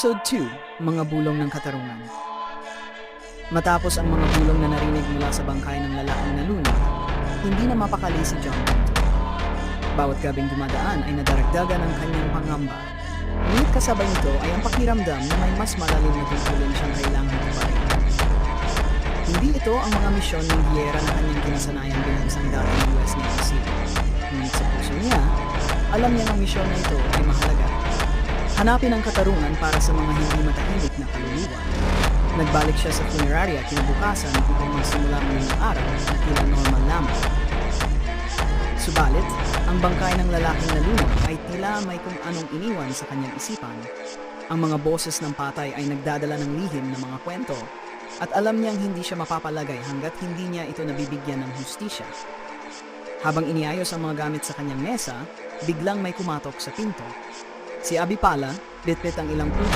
Episode 2, Mga Bulong ng Katarungan. Matapos ang mga bulong na narinig mula sa bangkay ng lalaking nalunod, hindi na mapakali si John Pinto. Bawat gabing dumadaan ay nadaragdagan ang kanyang pangamba. Ngunit kasabay nito ay ang pakiramdam na may mas malalim na tungkulin siyang kailangan tuparin. Hindi ito ang mga misyon ng hiyera na kanyang kinasanayan bilang isang dating US Navy SEAL. Ngunit sa puso niya, alam niya ang misyon na ito ay mahalaga. Hanapin ang katarungan para sa mga hindi matahimik na kaluluwa. Nagbalik siya sa funeraria kinabukasan upang magsimula muli ng araw na tila normal lamang. Subalit, ang bangkay ng lalaking nalunod ay tila may kung anong iniwan sa kanyang isipan. Ang mga boses ng patay ay nagdadala ng lihim ng mga kwento at alam niyang hindi siya mapapalagay hanggat hindi niya ito nabibigyan ng hustisya. Habang iniayos ang mga gamit sa kanyang mesa, biglang may kumatok sa pinto. Si Abi pala, bitbit ang ilang prutas